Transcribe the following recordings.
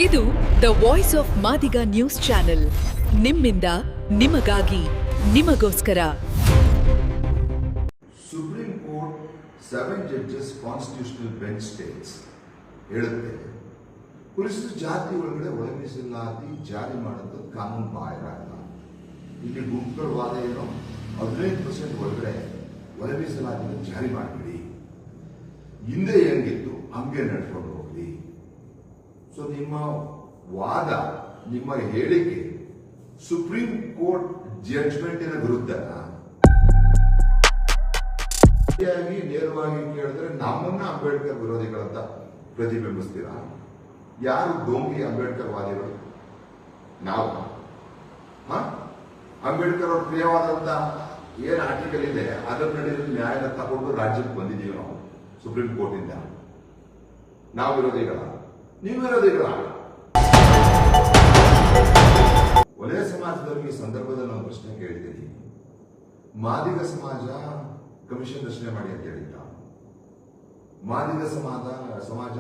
ಇದು the voice of Madiga news channel. ನಿಮ್ಮಿಂದ ನಿಮಗಾಗಿ ನಿಮಗೋಸ್ಕರ. Supreme court 7 judges constitutional bench States ಹೇಳುತ್ತೆ, ಪರಿಶಿಷ್ಟ ಜಾತಿ ಒಳಗಡೆ ಒಳ ಮೀಸಲಾತಿ ಜಾರಿ ಮಾಡೋದು ಕಾನೂನು ಬಾಹಿರ. ಇಲ್ಲಿ ಗುಂಪುಗಳ ವಾದ ಏನೋ 15% ಒಳಗಡೆ ಒಳ ಮೀಸಲಾತಿನ ಜಾರಿ ಮಾಡಿಬಿಡಿ, ಹಿಂದೆ ಹೆಂಗಿತ್ತು ಹಂಗೆ ನಡ್ಕೊಂಡು ಹೋಗ್ಲಿ. ಸೊ ನಿಮ್ಮ ವಾದ, ನಿಮ್ಮ ಹೇಳಿಕೆ ಸುಪ್ರೀಂ ಕೋರ್ಟ್ ಜಡ್ಜ್ಮೆಂಟಿನ ವಿರುದ್ಧ ನೇರವಾಗಿ ಕೇಳಿದ್ರೆ ನಮ್ಮನ್ನ ಅಂಬೇಡ್ಕರ್ ವಿರೋಧಿಗಳಂತ ಪ್ರತಿಬಿಂಬಿಸ್ತೀರಾ? ಯಾರು ಡೋಂಗಿ ಅಂಬೇಡ್ಕರ್ ವಾದಿಗಳು? ನಾವು ಅಂಬೇಡ್ಕರ್ ಅವ್ರ ಪ್ರಿಯವಾದಂತ ಏನ್ ಆರ್ಟಿಕಲ್ ಇದೆ ಅದರ ನಡೆಯಲ್ಲಿ ನ್ಯಾಯನ ತಗೊಂಡು ರಾಜ್ಯಕ್ಕೆ ಬಂದಿದ್ದೀವಿ ನಾವು ಸುಪ್ರೀಂ ಕೋರ್ಟ್ ಇಂದ. ನಾವು ವಿರೋಧಿಗಳ, ನೀವು ವಿರೋಧಿಗಳ. ಒಲೆಯ ಸಮಾಜದವರಿಗೆ ಈ ಸಂದರ್ಭದಲ್ಲಿ ನಾನು ಪ್ರಶ್ನೆ ಕೇಳಿದ್ದೀನಿ. ಮಾದಿಗ ಸಮಾಜ ಕಮಿಷನ್ ರಚನೆ ಮಾಡಿ ಅಂತ ಹೇಳಿದ್ದ. ಮಾದಿಗ ಸಮಾಜ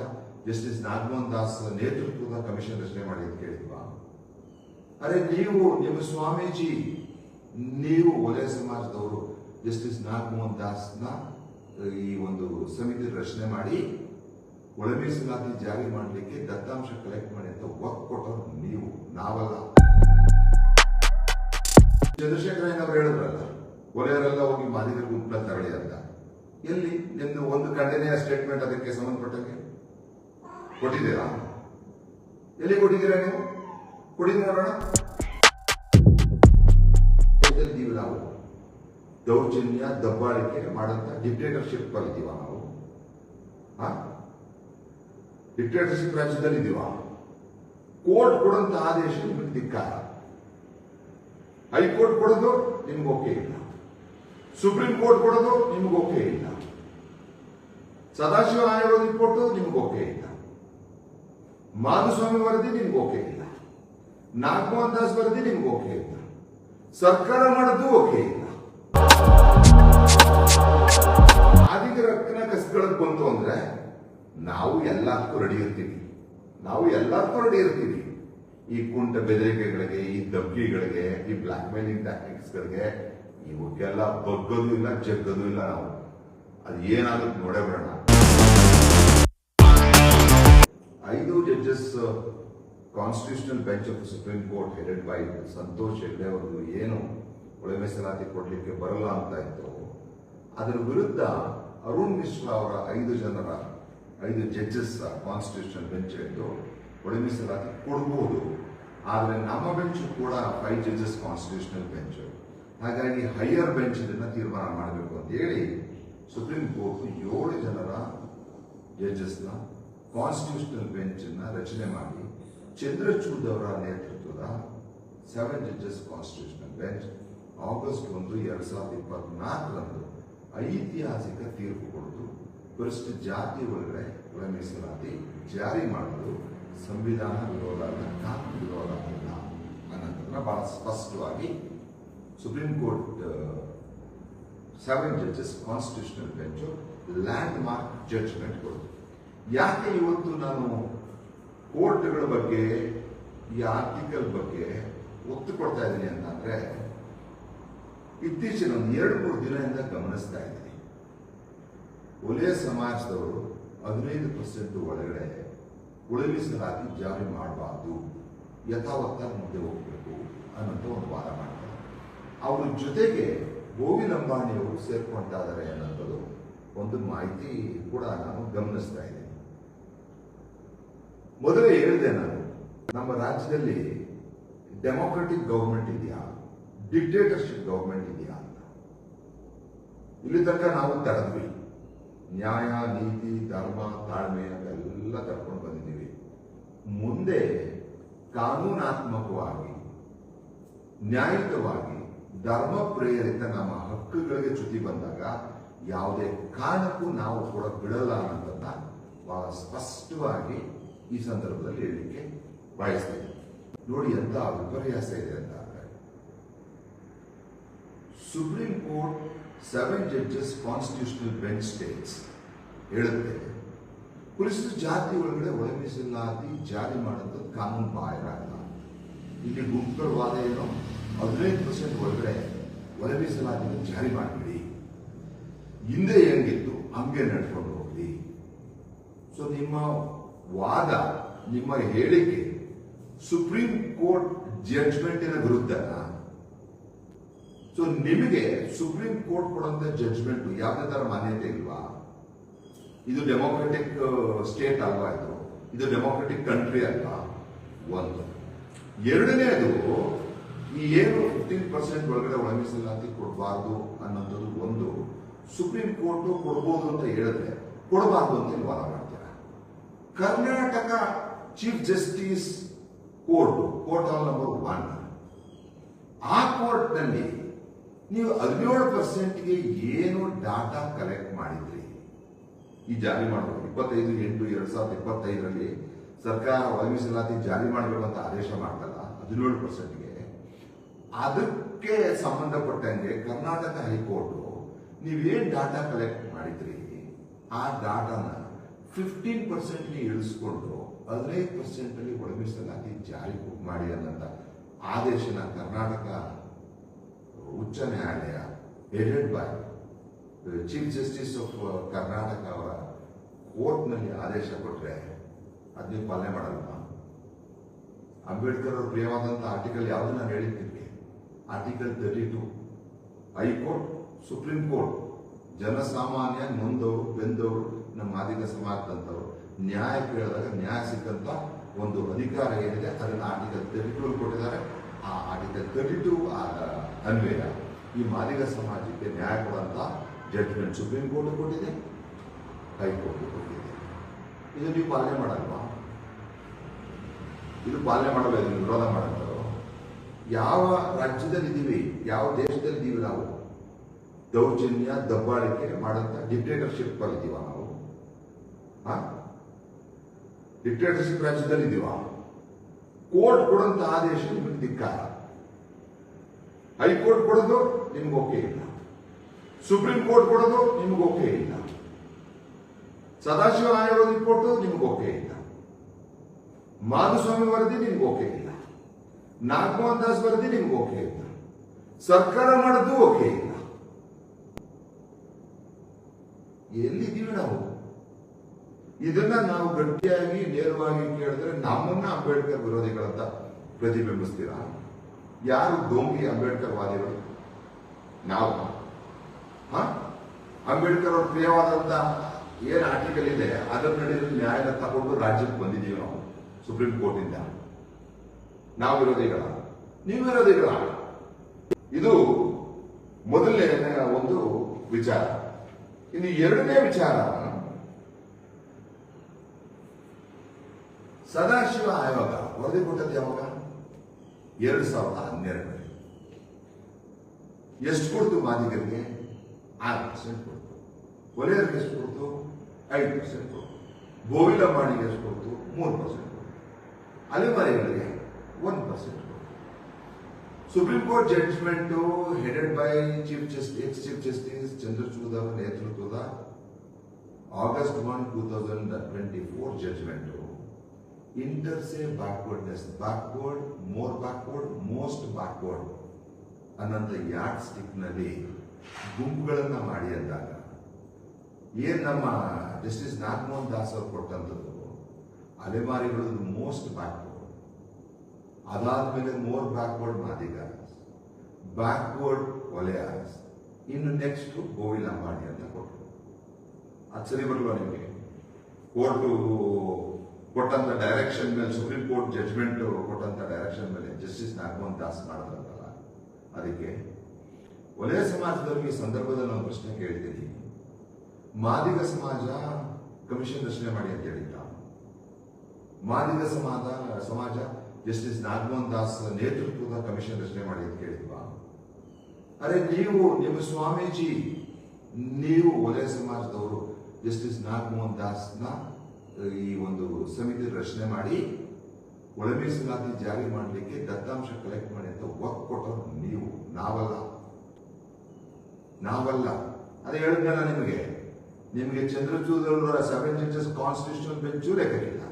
ಜಸ್ಟಿಸ್ ನಾಗಮೋಹನ್ ದಾಸ್ ನೇತೃತ್ವದ ಕಮಿಷನ್ ರಚನೆ ಮಾಡಿ ಅಂತ ಕೇಳಿದ್ವಾ? ಅರೆ ನೀವು, ನಿಮ್ಮ ಸ್ವಾಮೀಜಿ, ನೀವು ಒಲೆಯ ಸಮಾಜದವರು ಜಸ್ಟಿಸ್ ನಾಗಮೋಹನ್ ದಾಸ್ನ ಈ ಒಂದು ಸಮಿತಿ ರಚನೆ ಮಾಡಿ ಒಳ ಮೀಸಲಾತಿ ಜಾರಿ ಮಾಡಲಿಕ್ಕೆ ದತ್ತಾಂಶ ಕಲೆಕ್ಟ್ ಮಾಡಿ ಅಂತ ಒತ್ತು ಕೊಟ್ಟರು ನೀವು, ನಾವಲ್ಲ. ಚಂದ್ರಶೇಖರಯ್ಯನವರು ಹೇಳಿದ್ರಲ್ಲ, ಒಲೆಯರೆಲ್ಲ ಹೋಗಿ ಮಾದಿಗರ ಗುಂಪನ್ನ ತರಳಿ ಅಂತ. ಎಲ್ಲಿ ನಿಮ್ದು ಒಂದು ಖಂಡನೆಯ ಸ್ಟೇಟ್ಮೆಂಟ್ ಅದಕ್ಕೆ ಸಂಬಂಧಪಟ್ಟಂಗೆ ಕೊಟ್ಟಿದ್ದೀರಾ? ಎಲ್ಲಿ ಕೊಟ್ಟಿದ್ದೀರಾ ನೀವು? ಕೊಡಿ ನೋಡೋಣ. ನಾವು ದೌರ್ಜನ್ಯ, ದಬ್ಬಾಳಿಕೆ ಮಾಡಂತ ಡಿಕ್ಟೇಟರ್ಶಿಪ್ ಅಲ್ಲಿದ್ದೀವ ನಾವು? ಡಿಕ್ಟೇಟರ್ಶಿಪ್ ರಾಜ್ಯದಲ್ಲಿ ಇದೀವ? ಕೋರ್ಟ್ ಕೊಡಂತ ಆದೇಶ ನಿಮಗೆ ಧಿಕ್ಕಾರ. ಹೈಕೋರ್ಟ್ ಕೊಡೋದು ನಿಮ್ಗೆ ಓಕೆ ಇಲ್ಲ, ಸುಪ್ರೀಂ ಕೋರ್ಟ್ ಕೊಡೋದು ನಿಮ್ಗೆ ಓಕೆ ಇಲ್ಲ, ಸದಾಶಿವ ಆಯೋಗ ರಿಪೋರ್ಟ್ ನಿಮ್ಗೆ ಓಕೆ ಇಲ್ಲ, ಮಾಧುಸ್ವಾಮಿ ವರದಿ ನಿಮ್ಗೆ ಓಕೆ ಇಲ್ಲ, ನಾಗಮೋಹನ್ ದಾಸ್ ವರದಿ ನಿಮ್ಗೆ ಓಕೆ ಇಲ್ಲ, ಸರ್ಕಾರ ಮಾಡೋದು ಓಕೆ ಇಲ್ಲ. ಆದಿಗರ ಹಕ್ಕಿನ ಕಸಗಳಿಗೆ ಬಂತು ಅಂದ್ರೆ ನಾವು ಎಲ್ಲದಕ್ಕೂ ರೆಡಿ ಇರ್ತೀವಿ, ನಾವು ಎಲ್ಲದಕ್ಕೂ ರೆಡಿ ಇರ್ತೀವಿ. ಈ ಕುಂಟ ಬೆದರಿಕೆಗಳಿಗೆ, ಈ ದಬ್ಬಿಗಳಿಗೆ, ಈ ಬ್ಲಾಕ್ ಮೇಲಿಂಗ್ ಟ್ಯಾಕ್ಟಿಕ್ಸ್ಗಳಿಗೆ ಇವಕ್ಕೆಲ್ಲ ಬಗ್ಗದು ಇಲ್ಲ, ಜಗ್ಗದು ಇಲ್ಲ. ನಾವು ಅದು ಏನಾಗುತ್ತೆ ನೋಡೇ ಬಿಡೋಣ. 5 judges constitutional bench of supreme court headed by Santosh Hegde ಅವರು ಏನು ಒಳ ಮೀಸಲಾತಿ ಕೊಡ್ಲಿಕ್ಕೆ ಬರಲ್ಲ ಅಂತ ಇತ್ತು, ಅದರ ವಿರುದ್ಧ ಅರುಣ್ ಮಿಶ್ರಾ ಅವರ 5 ಜಡ್ಜಸ್ ಕಾನ್ಸ್ಟಿಟ್ಯೂಷನಲ್ ಬೆಂಚ್ ಎಂದು ಒಳ ಮೀಸಲಾತಿ ಕೊಡಬಹುದು. ಆದರೆ ನಮ್ಮ ಬೆಂಚ್ ಕೂಡ 5 ಜಡ್ಜಸ್ ಕಾನ್ಸ್ಟಿಟ್ಯೂಷನಲ್ ಬೆಂಚ್, ಹಾಗಾಗಿ ಹೈಯರ್ ಬೆಂಚ್ ಇದನ್ನ ತೀರ್ಮಾನ ಮಾಡಬೇಕು ಅಂತ ಹೇಳಿ ಸುಪ್ರೀಂ ಕೋರ್ಟ್ 7 ಜಡ್ಜಸ್ನ ಕಾನ್ಸ್ಟಿಟ್ಯೂಷನಲ್ ಬೆಂಚ್ ಅನ್ನ ರಚನೆ ಮಾಡಿ ಚಂದ್ರಚೂಡ್ ಅವರ ನೇತೃತ್ವದ 7 ಜಡ್ಜಸ್ ಕಾನ್ಸ್ಟಿಟ್ಯೂಷನಲ್ ಬೆಂಚ್ ಆಗಸ್ಟ್ 1, 2024ರಂದು ಐತಿಹಾಸಿಕ ತೀರ್ಪು ಕೊಡುವುದು ಪರಿಶಿಷ್ಟ ಜಾತಿ ಒಳಗಡೆ ಒಳ ಮೀಸಲಾತಿ ಜಾರಿ ಮಾಡಲು ಸಂವಿಧಾನ ವಿರೋಧ ಅಲ್ಲ, ಕಾನೂನು ವಿರೋಧ ಅಲ್ಲ ಅನ್ನೋದನ್ನ ಬಹಳ ಸ್ಪಷ್ಟವಾಗಿ supreme court 7 judges constitutional bench landmark judgement ಕೊಡುದು. ಯಾಕೆ ಇವತ್ತು ನಾನು ಕೋರ್ಟ್ಗಳ ಬಗ್ಗೆ, ಈ ಆರ್ಟಿಕಲ್ ಬಗ್ಗೆ ಒತ್ತು ಕೊಡ್ತಾ ಇದ್ದೀನಿ ಅಂತಂದ್ರೆ, ಇತ್ತೀಚಿನ 2-3 ದಿನದಿಂದ ಗಮನಿಸ್ತಾ ಇದ್ದೀನಿ. ಒಲೆಯ ಸಮಾಜದವರು 15% ಒಳಗಡೆ ಒಳ ಮೀಸಲಾತಿ ಜಾರಿ ಮಾಡಬಾರ್ದು, ಯಥಾವತ್ತಾಗಿ ಮುಂದೆ ಹೋಗಬೇಕು ಅನ್ನೋಂಥ ಒಂದು ವಾದ ಮಾಡ್ತಾರೆ. ಅವ್ರ ಜೊತೆಗೆ ಗೋವಿಂದ ಅಂಬಾಣಿಯವರು ಸೇರ್ಕೊಳ್ತಾ ಇದ್ದಾರೆ ಅನ್ನೋದು ಒಂದು ಮಾಹಿತಿ ಕೂಡ ನಾನು ಗಮನಿಸ್ತಾ ಇದ್ದೀನಿ. ಮೊದಲೇ ಹೇಳಿದೆ ನಾನು, ನಮ್ಮ ರಾಜ್ಯದಲ್ಲಿ ಡೆಮೋಕ್ರೆಟಿಕ್ ಗವರ್ಮೆಂಟ್ ಇದೆಯಾ, ಡಿಕ್ಟೇಟರ್ಶಿಪ್ ಗವರ್ಮೆಂಟ್ ಇದೆಯಾ ಅಂತ. ಇಲ್ಲಿ ತನಕ ನಾವು ತಡೆದ್ವಿ. ನ್ಯಾಯ, ನೀತಿ, ಧರ್ಮ, ತಾಳ್ಮೆ ಅದೆಲ್ಲ ತರ್ಕೊಂಡು ಬಂದಿದ್ದೀವಿ. ಮುಂದೆ ಕಾನೂನಾತ್ಮಕವಾಗಿ, ನ್ಯಾಯಿಕವಾಗಿ, ಧರ್ಮ ಪ್ರೇರಿತ ನಮ್ಮ ಹಕ್ಕುಗಳಿಗೆ ಚ್ಯುತಿ ಬಂದಾಗ ಯಾವುದೇ ಕಾರಣಕ್ಕೂ ನಾವು ಕೂಡ ಬಿಡಲ್ಲ ಅನ್ನೋದನ್ನ ಬಹಳ ಸ್ಪಷ್ಟವಾಗಿ ಈ ಸಂದರ್ಭದಲ್ಲಿ ಹೇಳಲಿಕ್ಕೆ ಬಯಸ್ತೇನೆ. ನೋಡಿ ಎಂತ ವಿಪರ್ಯಾಸ ಇದೆ ಅಂತ. Supreme court 7 judges constitutional bench States ಹೇಳುತ್ತೆ, ಪರಿಶಿಷ್ಟ ಜಾತಿ ಒಳಗಡೆ ಒಳ ಮೀಸಲಾತಿ ಜಾರಿ ಮಾಡೋದು ಕಾನೂನು ಬಾಹಿರ ಅಲ್ಲ. ಇಲ್ಲಿ ಗುಂಪುಗಳ ವಾದ ಏನು, 15% ಒಳಗಡೆ ಒಳ ಮೀಸಲಾತಿನ ಜಾರಿ ಮಾಡಬೇಡಿ, ಹಿಂದೆ ಹೆಂಗಿತ್ತು ಹಂಗೆ ನಡ್ಕೊಂಡು ಹೋಗ್ಲಿ. ಸೊ ನಿಮ್ಮ ವಾದ, ನಿಮ್ಮ ಹೇಳಿಕೆ ಸುಪ್ರೀಂ ಕೋರ್ಟ್ ಜಡ್ಜ್ಮೆಂಟಿನ ವಿರುದ್ಧನಾ? ಸೊ ನಿಮಗೆ ಸುಪ್ರೀಂ ಕೋರ್ಟ್ ಕೊಡುವಂತ ಜಡ್ಜ್ಮೆಂಟ್ ಯಾವುದೇ ತರ ಮಾನ್ಯತೆ ಇಲ್ವಾ? ಇದು ಡೆಮೋಕ್ರೆಟಿಕ್ ಸ್ಟೇಟ್ ಅಲ್ವಾ? ಇದು ಡೆಮೋಕ್ರೆಟಿಕ್ ಕಂಟ್ರಿ ಅಲ್ವಾ? ಒಂದು. ಎರಡನೇದು, ಈ ಏನು 15% ಒಳಗಡೆ ಒಳ ಮೀಸಲಾತಿ ಕೊಡಬಾರ್ದು ಅನ್ನೋದು ಒಂದು ಸುಪ್ರೀಂ ಕೋರ್ಟ್ ಕೊಡ್ಬೋದು ಅಂತ ಹೇಳಿದ್ರೆ ಕೊಡಬಾರ್ದು ಅಂತ ಇಲ್ಲಿ ವಾದ ಮಾಡ್ತಾರೆ. Karnataka chief justice court all number 1, ಆ ಕೋರ್ಟ್ ನಲ್ಲಿ ನೀವು 17%ಗೆ ಏನು ಡಾಟಾ ಕಲೆಕ್ಟ್ ಮಾಡಿದ್ರಿ ಈ ಜಾರಿ ಮಾಡಬೇಕು? 25/8/2025 ಸರ್ಕಾರ ಒಳ ಮೀಸಲಾತಿ ಜಾರಿ ಮಾಡಬೇಕು ಅಂತ ಆದೇಶ ಮಾಡ್ತಲ್ಲ 17%ಗೆ, ಅದಕ್ಕೆ ಸಂಬಂಧಪಟ್ಟಂಗೆ ಕರ್ನಾಟಕ ಹೈಕೋರ್ಟ್ ನೀವೇನ್ ಡಾಟಾ ಕಲೆಕ್ಟ್ ಮಾಡಿದ್ರಿ ಆ ಡಾಟಾನ 15%ಗೆ ಇಳಿಸ್ಕೊಂಡು 15% ಒಳ ಮೀಸಲಾತಿ ಜಾರಿ ಮಾಡಿ ಅನ್ನೋಂಥ ಆದೇಶನ ಕರ್ನಾಟಕ ಉಚ್ಚ ನ್ಯಾಯಾಲಯ headed by chief justice of Karnataka ಅವರ ಕೋರ್ಟ್ನಲ್ಲಿ ಆದೇಶ ಕೊಟ್ಟರೆ ಅದ್ ನೀವು ಪಾಲನೆ ಮಾಡಲ್ಲ. ಅಂಬೇಡ್ಕರ್ ಅವರು ಪ್ರಿಯವಾದಂಥ ಆರ್ಟಿಕಲ್ ಯಾವುದು ನಾನು ಹೇಳಿದ್ದೀನಿ, ಆರ್ಟಿಕಲ್ 32. ಹೈಕೋರ್ಟ್, ಸುಪ್ರೀಂ ಕೋರ್ಟ್ ಜನಸಾಮಾನ್ಯ, ನೊಂದವರು, ಬೆಂದವರು, ನಮ್ಮ ಮಾದಿಗ ಸಮಾಜದಂತವರು ನ್ಯಾಯ ಕೇಳಿದಾಗ ನ್ಯಾಯ ಸಿಕ್ಕಂತ ಒಂದು ಅಧಿಕಾರ ಏನಿದೆ ಅದನ್ನು ಆರ್ಟಿಕಲ್ 32 ಕೊಟ್ಟಿದ್ದಾರೆ. ಆ ಆರ್ಟಿಕಲ್ 32 ಅನ್ವಯ ಈ ಮಾದಿಗ ಸಮಾಜಕ್ಕೆ ನ್ಯಾಯ ಕೊಡುವಂತ ಜಡ್ಜ್ಮೆಂಟ್ ಸುಪ್ರೀಂ ಕೋರ್ಟ್ ಕೊಟ್ಟಿದೆ, ಹೈಕೋರ್ಟ್ ಕೊಟ್ಟಿದೆ. ಇದು ನೀವು ಪಾಲನೆ ಮಾಡಲ್ವಾ? ಇದು ಪಾಲನೆ ಮಾಡಲ್ಲ, ಇದನ್ನು ವಿರೋಧ ಮಾಡಂತಾರೋ? ಯಾವ ರಾಜ್ಯದಲ್ಲಿ ಇದ್ದೀವಿ, ಯಾವ ದೇಶದಲ್ಲಿ ಇದ್ದೀವಿ ನಾವು? ದೌರ್ಜನ್ಯ, ದಬ್ಬಾಳಿಕೆ ಮಾಡಂತ ಡಿಕ್ಟೇಟರ್ಶಿಪ್ ಅಲ್ಲಿ ಇದ್ದೀವ ನಾವು? ಡಿಕ್ಟೇಟರ್ಶಿಪ್ ರಾಜ್ಯದಲ್ಲಿ ಇದ್ದೀವ? ಕೋರ್ಟ್ ಕೊಡಂತ ಆದೇಶ ನಿಮಗೆ ಧಿಕ್ಕಾರ. ಹೈಕೋರ್ಟ್ ಕೊಡೋದು ನಿಮ್ಗೆ ಓಕೆ ಇಲ್ಲ, ಸುಪ್ರೀಂ ಕೋರ್ಟ್ ಕೊಡೋದು ನಿಮ್ಗೆ ಓಕೆ ಇಲ್ಲ, ಸದಾಶಿವ ಆಯೋಗ ರಿಪೋರ್ಟ್ ನಿಮ್ಗೆ ಓಕೆ ಇಲ್ಲ, ಮಾಧುಸ್ವಾಮಿ ವರದಿ ನಿಮ್ಗೆ ಓಕೆ ಇಲ್ಲ, ನಾಗಮೋಹನ್ ದಾಸ್ ವರದಿ ನಿಮ್ಗೆ ಓಕೆ ಇಲ್ಲ, ಸರ್ಕಾರ ಮಾಡೋದು ಓಕೆ ಇಲ್ಲ. ಎಲ್ಲಿದ್ದೀವಿ ನಾವು? ಇದನ್ನ ನಾವು ಗಟ್ಟಿಯಾಗಿ ನೇರವಾಗಿ ಕೇಳಿದ್ರೆ ನಮ್ಮನ್ನ ಅಂಬೇಡ್ಕರ್ ವಿರೋಧಿಗಳಂತ ಪ್ರತಿಬಿಂಬಿಸ್ತೀರಾ? ಯಾರು ದೋಂಗಿ ಅಂಬೇಡ್ಕರ್ ವಾದಿಗಳು? ನಾವು ಅಂಬೇಡ್ಕರ್ ಅವ್ರ ಪ್ರಿಯವಾದಂತ ಏನ್ ಆರ್ಟಿಕಲ್ ಇದೆ ಅದರ ನಡೆಯಲ್ಲಿ ನ್ಯಾಯದ ತಗೊಂಡು ರಾಜ್ಯಕ್ಕೆ ಬಂದಿದ್ದೀವಿ ನಾವು ಸುಪ್ರೀಂ ಕೋರ್ಟ್ ಇಂದ. ನಾವು ವಿರೋಧಿಗಳ, ನೀವು ವಿರೋಧಿಗಳ? ಇದು ಮೊದಲನೇ ಒಂದು ವಿಚಾರ. ಇನ್ನು ಎರಡನೇ ವಿಚಾರ, ಸದಾಶಿವ ಆಯೋಗ ವರದಿ ಕೊಟ್ಟದ್ದು ಯಾವಾಗ? 2012. ಎಷ್ಟು ಕೊಡ್ತು ಮಾದಿಗರಿಗೆ? 6% ಕೊಡ್ತು. ಒಲೆಯರಿಗೆ ಎಷ್ಟು ಕೊಡ್ತು? 5% ಕೊಡ್ತು. ಗೋವಿಲ ಮಾಡಿಗೆ ಎಷ್ಟು ಕೊಡ್ತು? 3% ಕೊಡ್ತು. ಅಲೆಮಾರಿಗಳಿಗೆ 1% ಕೊಡ್ತು. Supreme court judgment headed by ex chief justice Chandrachud ಅವರ ನೇತೃತ್ವದ August 1, 2024 judgment inter se backwardness, backward, more backward, most backward ಅನ್ನೋಂಥ ಯಾರ್ಡ್ ಸ್ಟಿಕ್ ನಲ್ಲಿ ಗುಂಪುಗಳನ್ನ ಮಾಡಿ ಅಂದಾಗ ಏನ್ ನಮ್ಮ ಜಸ್ಟಿಸ್ ನಾಗಮೋಹನ್ ದಾಸ್ ಅವರು ಕೊಟ್ಟಂಥದ್ದು ಅಲೆಮಾರಿಗಳು ಮೋಸ್ಟ್ ಬ್ಯಾಕ್ವರ್ಡ್, ಅದಾದ್ಮೇಲೆ ಮೋರ್ ಬ್ಯಾಕ್ವರ್ಡ್ ಮಾದಿಗ, ಬ್ಯಾಕ್ವರ್ಡ್ ಒಲೆಯಾರ್ಸ್, ಇನ್ನು ನೆಕ್ಸ್ಟ್ ಗೋವಿಲ್ ಅಂಬಾಣಿ ಅಂತ ಕೊಟ್ಟರು. ಅದು ಸರಿ ಬರಲ್ವಾ ನಿಮಗೆ? ಕೋರ್ಟ್ ಕೊಟ್ಟಂತ ಡೈರೆಕ್ಷನ್ ಮೇಲೆ, ಸುಪ್ರೀಂ ಕೋರ್ಟ್ ಜಡ್ಜ್ಮೆಂಟ್ ಕೊಟ್ಟಂತ ಡೈರೆಕ್ಷನ್ ಮೇಲೆ ಜಸ್ಟಿಸ್ ನಾಗಮೋಹನ್ ದಾಸ್ ಮಾಡಿದ್ರಲ್ಲ, ಅದಕ್ಕೆ ಒಲೆಯ ಸಮಾಜದವರಿಗೆ ಈ ಸಂದರ್ಭದಲ್ಲಿ ನಾನು ಪ್ರಶ್ನೆ ಕೇಳ್ತೀನಿ. ಮಾದಿಗ ಸಮಾಜ ಕಮಿಷನ್ ರಚನೆ ಮಾಡಿ ಅಂತ ಹೇಳಿಲ್ಲ. ಮಾದಿಗ ಸಮಾಜ ಜಸ್ಟಿಸ್ ನಾಗಮೋಹನ್ ದಾಸ್ ನೇತೃತ್ವದ ಕಮಿಷನ್ ರಚನೆ ಮಾಡಿ ಅಂತ ಕೇಳಿದ್ವಾ? ಅರೆ ನೀವು, ನಿಮ್ಮ ಸ್ವಾಮೀಜಿ, ನೀವು ಒಲೆಯ ಸಮಾಜದವರು ಜಸ್ಟಿಸ್ ನಾಗಮೋಹನ್ ದಾಸ್ನ ಈ ಒಂದು ಸಮಿತಿ ರಚನೆ ಮಾಡಿ ಒಳ ಮೀಸಲಾತಿ ಜಾರಿ ಮಾಡಲಿಕ್ಕೆ ದತ್ತಾಂಶ ಕಲೆಕ್ಟ್ ಮಾಡಿ ಅಂತ ಒತ್ತು ಕೊಟ್ಟರು ನೀವು, ನಾವಲ್ಲ. ಅದೇ ಹೇಳಿದ್ನಲ್ಲ ನಿಮಗೆ, ನಿಮಗೆ ಚಂದ್ರಚೂಡ್ ಅವರ 7 ಜಡ್ಜಸ್ ಕಾನ್ಸ್ಟಿಟ್ಯೂಷನಲ್ ಬೆಂಚು ಲೆಕ್ಕಕ್ಕಿಲ್ಲ.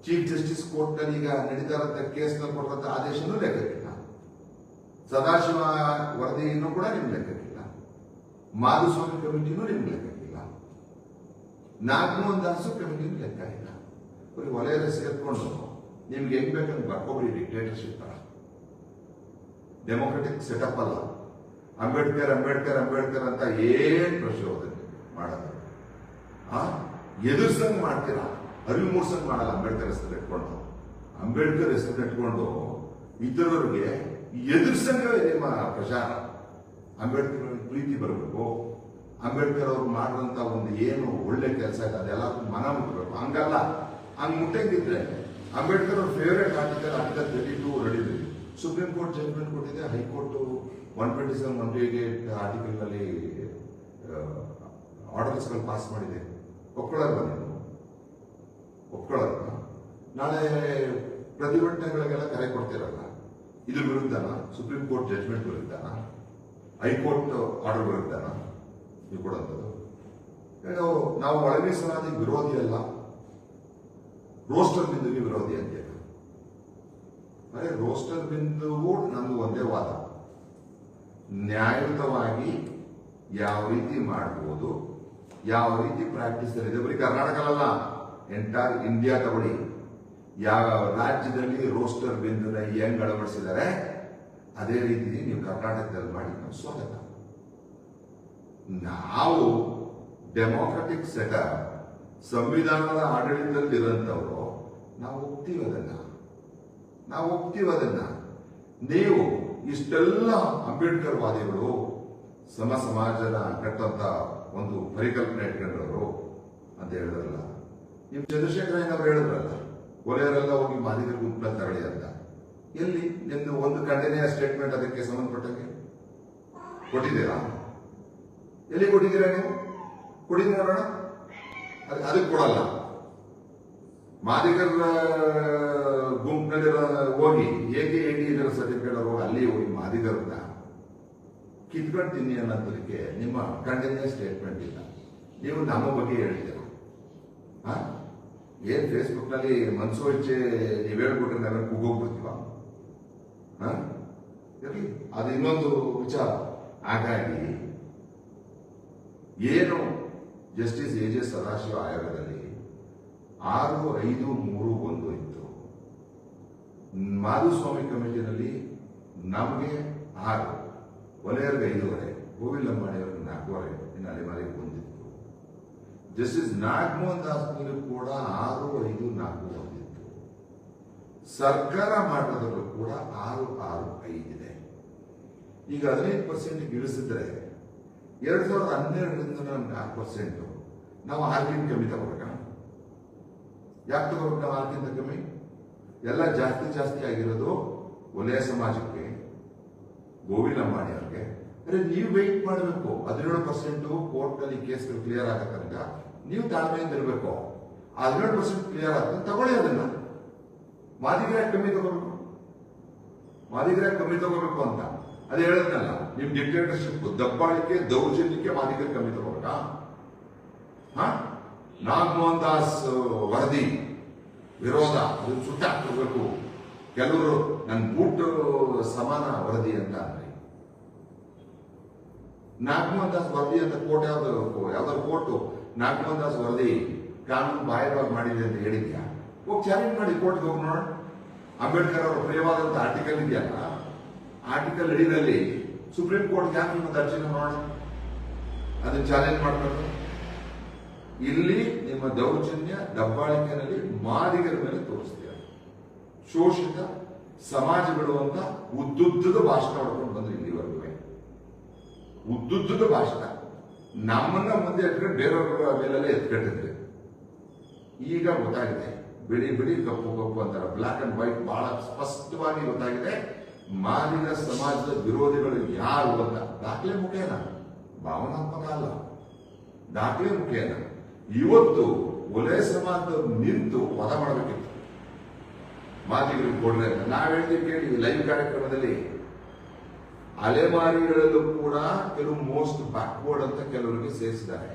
ಚೀಫ್ ಜಸ್ಟಿಸ್ ಕೋರ್ಟ್ ನಲ್ಲಿ ಈಗ ನಡೀತಾ ಇರೋ ಕೇಸ್ ನಲ್ಲಿ ಕೊಟ್ಟಂತ ಆದೇಶನೂ ಲೆಕ್ಕಕ್ಕಿಲ್ಲ. ಸದಾಶಿವ ವರದಿಯನ್ನು ಕೂಡ ನಿಮ್ಗೆ ಲೆಕ್ಕಕ್ಕಿಲ್ಲ. ಮಾಧುಸ್ವಾಮಿ ಕಮಿಟಿನೂ ನಿಮ್ಗೆ ಲೆಕ್ಕಕ್ಕಿಲ್ಲ. ನಾಗಮೋಹನ್ ದಾಸು ಕಮಿಟಿನೂ ಲೆಕ್ಕ ಇಲ್ಲ. ವಲಯದ ಸೇರ್ಕೊಂಡು ನಿಮ್ಗೆ ಹೆಂಗ್ ಬೇಕಂತ ಬರ್ಕೊಬಿಡಿ ಡಿಕ್ಟೇಟರ್ಶಿಪ್ ತರ. ಡೆಮೊಕ್ರೆಟಿಕ್ ಸೆಟಪ್ ಅಲ್ಲ. ಅಂಬೇಡ್ಕರ್ ಅಂಬೇಡ್ಕರ್ ಅಂಬೇಡ್ಕರ್ ಅಂತ ಏನ್ ಪ್ರಚೋದನೆ ಮಾಡೋದು, ಎದುರ್ಸಂಗ್ ಮಾಡ್ತೀರಾ, ಅರಿವು ಮೂರ್ಸಂಗ್ ಮಾಡಲ್ಲ. ಅಂಬೇಡ್ಕರ್ ಹೆಸರು ಇಟ್ಕೊಂಡು, ಅಂಬೇಡ್ಕರ್ ಹೆಸರು ಇಟ್ಕೊಂಡು ಇತರರಿಗೆ ಎದುರ್ಸಂಗ ನಿಮ್ಮ ಪ್ರಚಾರ. ಅಂಬೇಡ್ಕರ್ ಪ್ರೀತಿ ಬರಬೇಕು, ಅಂಬೇಡ್ಕರ್ ಅವ್ರು ಮಾಡಿದಂತ ಒಂದು ಏನು ಒಳ್ಳೆ ಕೆಲಸ ಇದೆ ಅದೆಲ್ಲ ಮನ ಮುಟ್ಟಬೇಕು. ಹಂಗಲ್ಲ, ಹಂಗ್ ಮುಟ್ಟಂಗಿದ್ರೆ ಅಂಬೇಡ್ಕರ್ ಅವ್ರ ಫೇವರೇಟ್ ಆರ್ಟಿಕಲ್ 32 ರೆಡಿ. ಸುಪ್ರೀಂ ಕೋರ್ಟ್ ಜಡ್ಜ್ಮೆಂಟ್ ಕೊಟ್ಟಿದೆ, ಹೈಕೋರ್ಟ್ 127, 128 ಆರ್ಟಿಕಲ್ ನಲ್ಲಿ ಆರ್ಡರ್ಸ್ ಗಳು ಪಾಸ್ ಮಾಡಿದೆ. ಒಪ್ಕೊಳ್ಳೋದು ನೀವು, ಒಪ್ಕೊಳ್ಳೋದು. ನಾಳೆ ಪ್ರತಿಭಟನೆಗಳಿಗೆಲ್ಲ ಕರೆ ಕೊಡ್ತಿರಲ್ಲ, ಇದ್ರ ವಿರುದ್ಧನ, ಸುಪ್ರೀಂ ಕೋರ್ಟ್ ಜಡ್ಜ್ಮೆಂಟ್ ವಿರುದ್ಧನ, ಹೈಕೋರ್ಟ್ ಆರ್ಡರ್ ವಿರುದ್ಧನ ನೀವು ಕೊಡುವಂಥದ್ದು? ನಾವು ಒಳ ಮೀಸಲಾತಿ ವಿರೋಧಿ ಅಲ್ಲ, ರೋಸ್ಟರ್ ಬಿಂದುವಿಗೆ ವಿರೋಧಿ ಅಂತೇಳಿ. ಅದೇ ರೋಸ್ಟರ್ ಬಿಂದುವು ನಮ್ದು ಒಂದೇ ವಾದ, ನ್ಯಾಯಯುತವಾಗಿ ಯಾವ ರೀತಿ ಮಾಡಬಹುದು, ಯಾವ ರೀತಿ ಪ್ರಾಕ್ಟೀಸ್ ಇದೆ. ಬರೀ ಕರ್ನಾಟಕಲ್ಲ, ಎಂಟೈರ್ ಇಂಡಿಯಾ ತಗೊಳ್ಳಿ, ಯಾವ ರಾಜ್ಯದಲ್ಲಿ ರೋಸ್ಟರ್ ಬಿಂದುನ ಹೆಂಗ್ ಅಳವಡಿಸಿದ್ದಾರೆ ಅದೇ ರೀತಿ ನೀವು ಕರ್ನಾಟಕದಲ್ಲಿ ಮಾಡಿ ನಾವು ಸ್ವಾಗತ. ನಾವು ಡೆಮೋಕ್ರೆಟಿಕ್ ಸೆಟಪ್, ಸಂವಿಧಾನದ ಆಡಳಿತದಲ್ಲಿ ಇರುವಂತವರು, ನಾವು ಒಪ್ತೀವಿ ಅದನ್ನ. ನೀವು ಇಷ್ಟೆಲ್ಲ ಅಂಬೇಡ್ಕರ್ ವಾದಿಗಳು ಸಮಾಜನ ಕಟ್ಟಂತ ಒಂದು ಪರಿಕಲ್ಪನೆ ಇಟ್ಕೊಂಡ್ರವರು ಅಂತ ಹೇಳಿದ್ರಲ್ಲ, ನೀವು ಚಂದ್ರಶೇಖರಯ್ಯನವರು ಹೇಳಿದ್ರಲ್ಲ, ಒಲೆಯರೆಲ್ಲ ಹೋಗಿ ಮಾದಿಗರ ಗುಂಪಿನಲ್ಲಿ ತರಳಿ ಅಂತ. ಎಲ್ಲಿ ನಿಮ್ದು ಒಂದು ಖಂಡನೆಯ ಸ್ಟೇಟ್ಮೆಂಟ್ ಅದಕ್ಕೆ ಸಂಬಂಧಪಟ್ಟಂಗೆ ಕೊಟ್ಟಿದ್ದೀರಾ? ಎಲ್ಲಿ ಕೊಟ್ಟಿದ್ದೀರಾ ನೀವು? ಕೊಟ್ಟಿದ್ದೀರ ನೋಡೋಣ. ಅದಕ್ಕೆ ಕೊಡಲ್ಲ. ಮಾದಿಗರ ಗುಂಪಿನಲ್ಲಿ ಹೋಗಿ ಏಕೆ ಇದರ ಸರ್ಟಿಫಿಕೇಟ್ ಹೋಗಿ ಅಲ್ಲಿ ಹೋಗಿ ಮಾದಿಗರನ್ನ ಕಿತ್ಕೊಂಡು ತಿನ್ನಿ ಅನ್ನೋದಕ್ಕೆ ನಿಮ್ಮ ಖಂಡನೆಯ ಸ್ಟೇಟ್ಮೆಂಟ್ ಇಲ್ಲ. ನೀವು ನಮ್ಮ ಬಗ್ಗೆ ಹೇಳ್ತೀರ. ಏನ್ ಫೇಸ್ಬುಕ್ ನಲ್ಲಿ ಮನ್ಸೋ ಇಚ್ಛೆ ನೀವ್ ಹೇಳ್ಬಿಟ್ರೆ ನಾವೇ ಕೂಗೋಗ್ಬಿಡ್ತೀವ? ಇರಲಿ, ಅದು ಇನ್ನೊಂದು ವಿಚಾರ. ಹಾಗಾಗಿ ಏನು ಜಸ್ಟಿಸ್ ಎ ಜೆ ಸದಾಶಿವ ಆಯೋಗದಲ್ಲಿ 6-5-3-1 ಇತ್ತು. ಮಾಧುಸ್ವಾಮಿ ಕಮಿಟಿನಲ್ಲಿ ನಮಗೆ 6, ವಲಯರ್ಗೆ 5.5, ಗೋವಿಂದ ಲಂಬಾಣಿಯವ್ರಿಗೆ 4.5, ಇನ್ನು ಅಲೆಮಾರಿಗೆ ಬಂದಿತ್ತು. ಜಸ್ಟಿಸ್ ನಾಗಮೋಹನ್ ದಾಸ್ ಕೂಡ 6-5-4 ಇತ್ತು. ಸರ್ಕಾರ ಮಾಡೋದ್ರಲ್ಲೂ ಕೂಡ 6-6-5 ಇದೆ. ಈಗ 15% ಇಳಿಸಿದ್ರೆ 2012ರಿಂದ 4%, ನಾವು 6 ಕಮ್ಮಿ ತಗೋಬೇಕಾ? ಯಾಕೆ ತಗೋಬೇಕು ನಾವು 6 ಕಮ್ಮಿ? ಎಲ್ಲ ಜಾಸ್ತಿ ಆಗಿರೋದು ವಲಯ ಸಮಾಜಕ್ಕೆ, ಗೋವಿಂದ ಲಂಬಾಣಿ ಅವ್ರಿಗೆ. ಅಂದ್ರೆ ನೀವು ವೆಯ್ಟ್ ಮಾಡಬೇಕು. 17% ಕೋರ್ಟ್ ನಲ್ಲಿ ಕೇಸ್ಗಳು ಕ್ಲಿಯರ್ ಆಗೋ ತನಕ ನೀವು ತಾಳ್ಮೆಯಿಂದ ಇರಬೇಕು. 17% ಕ್ಲಿಯರ್ ಆದ ತಗೊಳ್ಳಿ ಅದನ್ನ. ಮಾದಿಗರ ಕಮ್ಮಿ ತಗೋಬೇಕು ಅಂತ ಅದು ಹೇಳದ್ನಲ್ಲ. ನಿಮ್ ಡಿಕ್ಟೇಟರ್ಶಿಪ್, ದಬ್ಬಾಳಿಕೆ, ದೌರ್ಜನ್ಯಕ್ಕೆ ಮಾದಿಗರ ಕಮ್ಮಿ ತಗೋಬೇಕಾ? ನಾಗಮೋಹನ್ ದಾಸ್ ವರದಿ ವಿರೋಧ, ಅದು ಸುಟ್ಟಾಕ್ತಿರ್ಬೇಕು. ಕೆಲವರು ನನ್ನ ಬೂಟ್ ಸಮಾನ ವರದಿ ಅಂತ ಅಂದ್ರೆ ನಾಗಮೋಹನ್ ದಾಸ್ ವರದಿ ಅಂತ ಕೋರ್ಟ್ ಯಾವ್ದಾದ್ರು ಕೋರ್ಟ್ ನಾಗಮೋಹನ್ ದಾಸ್ ವರದಿ ಕಾನೂನು ಬಾಹಿರವಾಗಿ ಮಾಡಿದೆ ಅಂತ ಹೇಳಿದ್ಯಾ? ಹೋಗಿ ಚಾಲೆಂಜ್ ಮಾಡಿ ಕೋರ್ಟ್ಗೆ ಹೋಗಿ ನೋಡೋಣ. ಅಂಬೇಡ್ಕರ್ ಅವರ ಪ್ರಿಯವಾದಂತ ಆರ್ಟಿಕಲ್ ಇದೆಯಲ್ಲ, ಆರ್ಟಿಕಲ್ ಅಡಿನಲ್ಲಿ ಸುಪ್ರೀಂ ಕೋರ್ಟ್ ಯಾಕೆ ನಿಮ್ಮ ಅರ್ಜಿನ ನೋಡೋಣ, ಅದನ್ನ ಚಾಲೆಂಜ್ ಮಾಡಬೇಕು. ಇಲ್ಲಿ ನಿಮ್ಮ ದೌರ್ಜನ್ಯ, ದಬ್ಬಾಳಿಕೆಯಲ್ಲಿ ಮಾದಿಗರ ಮೇಲೆ ತೋರಿಸ್ತೀರ. ಶೋಷಿತ ಸಮಾಜಗಳು ಅಂತ ಉದ್ದುದ್ದದ ಭಾಷಣ ಹೊಡ್ಕೊಂಡು ಬಂದ್ರೆ ಇಲ್ಲಿವರೆಗೂ ಉದ್ದುದ್ದದ ಭಾಷಣ. ನಮ್ಮನ್ನ ಮುಂದೆ ಎತ್ಕೊಂಡು ಬೇರೆಯವ್ರ ಮೇಲೆಲ್ಲ ಎತ್ಕೊಂಡಿದ್ರಿ. ಈಗ ಗೊತ್ತಾಗಿದೆ, ಬಿಳಿ ಕಪ್ಪು ಅಂತಾರೆ, ಬ್ಲಾಕ್ ಅಂಡ್ ವೈಟ್ ಬಹಳ ಸ್ಪಷ್ಟವಾಗಿ ಗೊತ್ತಾಗಿದೆ. ಮಾದಿಗ ಸಮಾಜದ ವಿರೋಧಿಗಳು ಯಾರು ಅಂತ ದಾಖಲೆ ಮುಖೇನ, ಭಾವನಾತ್ಮಕ ಅಲ್ಲ, ದಾಖಲೆ ಮುಖೇನ ಇವತ್ತು ವಲಯ ಸಮಾಜದವ್ರು ನಿಂತು ವಧ ಮಾಡಬೇಕಿತ್ತು. ಮಾದಿಗರಿಗೆ ಕೊಡ್ರೆ ನಾವ್ ಹೇಳ್ತೀವಿ ಕೇಳಿ. ಲೈವ್ ಕಾರ್ಯಕ್ರಮದಲ್ಲಿ ಅಲೆಮಾರಿಗಳಲ್ಲೂ ಕೂಡ ಕೆಲವು ಮೋಸ್ಟ್ ಬ್ಯಾಕ್ವರ್ಡ್ ಅಂತ ಕೆಲವರಿಗೆ ಸೇರಿಸಿದ್ದಾರೆ.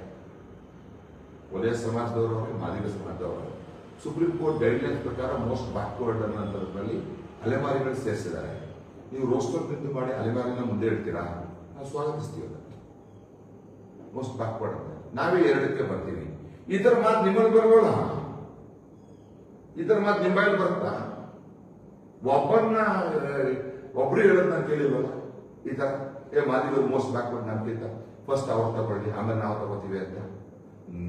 ಒಲೆಯ ಸಮಾಜದವರವರೇ, ಮಾದಿಗ ಸಮಾಜದವರು. ಸುಪ್ರೀಂ ಕೋರ್ಟ್ ಗೈಡ್ಲೈನ್ಸ್ ಪ್ರಕಾರ ಮೋಸ್ಟ್ ಬ್ಯಾಕ್ವರ್ಡ್ ಅನ್ನೋಂಥದ್ರಲ್ಲಿ ಅಲೆಮಾರಿಗಳು ಸೇರಿಸಿದ್ದಾರೆ. ನೀವು ರೋಸ್ಟರ್ ಬಿಂದು ಮಾಡಿ ಅಲೆಮಾರಿನ ಮುಂದೆ ಇಡ್ತೀರಾ, ನಾವು ಸ್ವಾಗತಿಸ್ತೀವಿ. ಮೋಸ್ಟ್ ಬ್ಯಾಕ್ವರ್ಡ್ ಅಂತ ನಾವೇ 2ಕ್ಕೆ ಬರ್ತೀವಿ. ಈ ತರ ಮಾತು ನಿಮ್ಮಲ್ಲಿ ಬರಲ್ಲ, ಈ ತರ ಮಾತು ನಿಮ್ಮಲ್ಲಿ ಬರುತ್ತಾ? ಒಬ್ರು ಹೇಳೋದು ನಾನು ಕೇಳಿಲ್ವಲ್ಲ ಈ ತರ. ಮಾದಿಗರು ಮೋಸ್ಟ್ ಬ್ಯಾಕ್ವರ್ಡ್ ನಮ್ಗಿಂತ, ಫಸ್ಟ್ ಅವ್ರು ತಗೊಳ್ಳಿ ಆಮೇಲೆ ನಾವು ತಗೋತೀವಿ ಅಂತ.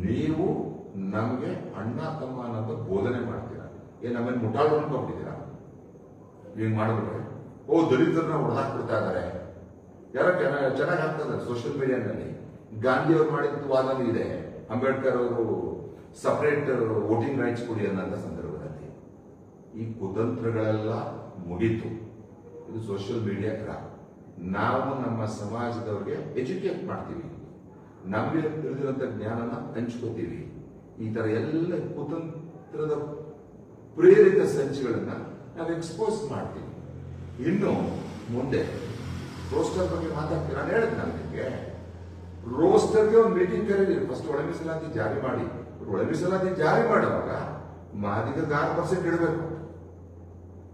ನೀವು ನಮ್ಗೆ ಅಣ್ಣ ತಮ್ಮ ಅನ್ನೋದು ಬೋಧನೆ ಮಾಡ್ತೀರಾ. ನಮ್ಮಲ್ಲಿ ಮುಟಾಳು ಅನ್ಕೊಂಡ್ಬಿಟ್ಟಿದ್ದೀರಾ? ಹಿಂಗ್ ಮಾಡ್ಬಿಟ್ರೆ ದಲಿತರನ್ನ ಹೊಡೆದಾಕ್ಬಿಡ್ತಾ ಇದಾರೆ. ಯಾರೋ ಚೆನ್ನಾಗಿ ಆಗ್ತದೆ ಸೋಷಿಯಲ್ ಮೀಡಿಯಾನಲ್ಲಿ. ಗಾಂಧಿ ಅವ್ರು ಮಾಡಿದ ವಾದನೂ ಇದೆ, ಅಂಬೇಡ್ಕರ್ ಅವರು ಸಪರೇಟ್ ವೋಟಿಂಗ್ ರೈಟ್ಸ್ ಕೊಡಿ ಅನ್ನೋ ಸಂದರ್ಭದಲ್ಲಿ. ಈ ಕುತಂತ್ರಗಳೆಲ್ಲ ಮುಗೀತು. ಇದು ಸೋಷಿಯಲ್ ಮೀಡಿಯಾ ಕ್ರಾಪ್. ನಾವು ನಮ್ಮ ಸಮಾಜದವ್ರಿಗೆ ಎಜುಕೇಟ್ ಮಾಡ್ತೀವಿ, ನಮಗೆ ತಿಳಿದಿರುವಂತ ಜ್ಞಾನನ ಹಂಚ್ಕೋತೀವಿ. ಈ ತರ ಎಲ್ಲ ಕುತಂತ್ರದ ಪ್ರೇರಿತ ಸಂಚಿಗಳನ್ನ ನಾವು ಎಕ್ಸ್ಪೋಸ್ ಮಾಡ್ತೀವಿ. ಇನ್ನು ಮುಂದೆ ರೋಸ್ಟರ್ ಬಗ್ಗೆ ಮಾತಾಡ್ತೀವಿ. ನಾನು ಹೇಳಿದ್ ನಿಮಗೆ ರೋಸ್ಟರ್ಗೆ ಒಂದು ಮೀಟಿಂಗ್ ಕರೀರಿ. ಫಸ್ಟ್ ಒಳ ಮೀಸಲಾತಿ ಜಾರಿ ಮಾಡಿ. ಒಳ ಮೀಸಲಾತಿ ಜಾರಿ ಮಾಡುವಾಗ ಮಾದಿಗರಿಗೆ 6% ಇಡಬೇಕು.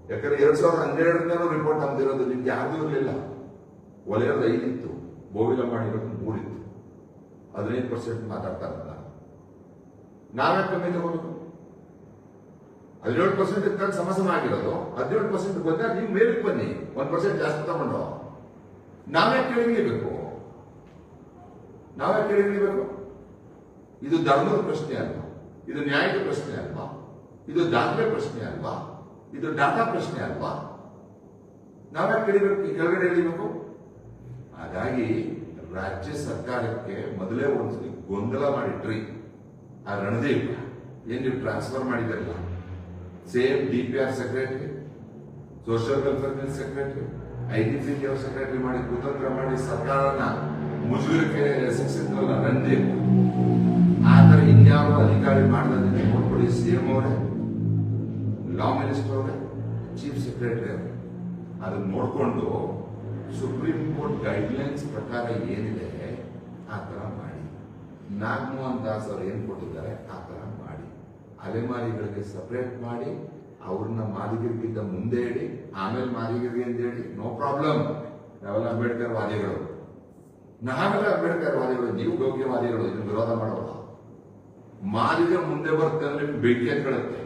ಯಾಕಂದ್ರೆ 2012 ರಿಪೋರ್ಟ್ ನಮ್ದಿರೋದು, ನಿಮ್ಗೆ ಯಾರ್ದು ಇರಲಿಲ್ಲ. ಒಲೆಯವ್ರದ್ದು 5 ಇತ್ತು, ಬೋವಿಲ ಮಾಡಿರೋದು 3 ಇತ್ತು. 15% ಮಾತಾಡ್ತಾ ಇರಲ್ಲ. ನಾವೇ ಕಮ್ಮಿ ತಗೋಬೇಕು. 17% ಇದ್ದಾಗ ಸಮ ಆಗಿರೋದು 17% ಬಂದಾಗ ನೀವು ಮೇಲಕ್ಕೆ ಬನ್ನಿ. 1% ಜಾಸ್ತಿ ತಗೊಂಡು ನಾವೇ ಕೆಳಗಿಳಿಬೇಕು. ಇದು ಧರ್ಮದ ಪ್ರಶ್ನೆ ಅಲ್ವಾ? ಇದು ನ್ಯಾಯದ ಪ್ರಶ್ನೆ ಅಲ್ವಾ? ಇದು ದಾಖಲೆ ಪ್ರಶ್ನೆ ಅಲ್ವಾ? ಇದು ಡಾಟಾ ಪ್ರಶ್ನೆ ಅಲ್ವಾ? ನಾವೇ ಕೆಳಗಡೆ ಇಳಿಬೇಕು. ಹಾಗಾಗಿ ರಾಜ್ಯ ಸರ್ಕಾರಕ್ಕೆ ಮೊದಲೇ ಒಂದ್ಸಲಿ ಗೊಂದಲ ಮಾಡಿಟ್ರಿ. ಆ ರಣದೀಪ್ ಏನ್ ನೀವು ಟ್ರಾನ್ಸ್ಫರ್ ಮಾಡಿದಿರಲ್ಲ, same DPR secretary, social welfare secretary, IDCT secretary ಮಾಡಿ ಕುತಂತ್ರ ಮಾಡಿ ಸರ್ಕಾರನ ಮುಜುಗರಕ್ಕೆ ಸಿಕ್ಸಿದ್ರಲ್ಲ ರಣದೀಪ್. ಆತರ ಇನ್ಯಾವ ಅಧಿಕಾರಿ ಮಾಡಿದ್ರೆ ಕೊಟ್ಬಿಡಿ. CM ಅವರೇ, ಲಾ ಮಿನಿಸ್ಟರ್ ಅವರೇ, ಚೀಫ್ ಸೆಕ್ರೆಟರಿ ಅವರೇ ಅದನ್ನ ನೋಡ್ಕೊಂಡು ಸುಪ್ರೀಂ ಕೋರ್ಟ್ ಗೈಡ್ಲೈನ್ಸ್ ಪ್ರಕಾರ ಏನಿದೆ ಆ ತರ ಮಾಡಿ. ನಾಗಮೋಹನ್ ದಾಸ್ ಅವರು ಏನ್ ಕೊಟ್ಟಿದ್ದಾರೆ ಆ ತರ ಮಾಡಿ. ಅಲೆಮಾರಿಗಳಿಗೆ ಸಪರೇಟ್ ಮಾಡಿ, ಅವ್ರನ್ನ ಮಾದಿಗರಿಗಿಂತ ಮುಂದೆ ಇಡಿ, ಆಮೇಲೆ ಮಾದಿಗರಿಗೆ ಅಂತ ಹೇಳಿ. No problem. ನಾವೆಲ್ಲ ಅಂಬೇಡ್ಕರ್ ವಾದಿಗಳು, ನೀವು ಗೌಗ್ಯವಾದಿಗಳು. ಇದನ್ನು ವಿರೋಧ ಮಾಡೋಲ್ಲ. ಮಾದಿಗ ಮುಂದೆ ಬರುತ್ತೆ ಅಂದ್ರೆ ಬೆಂಕಿ ಹತ್ಕೊಳ್ಳುತ್ತೆ.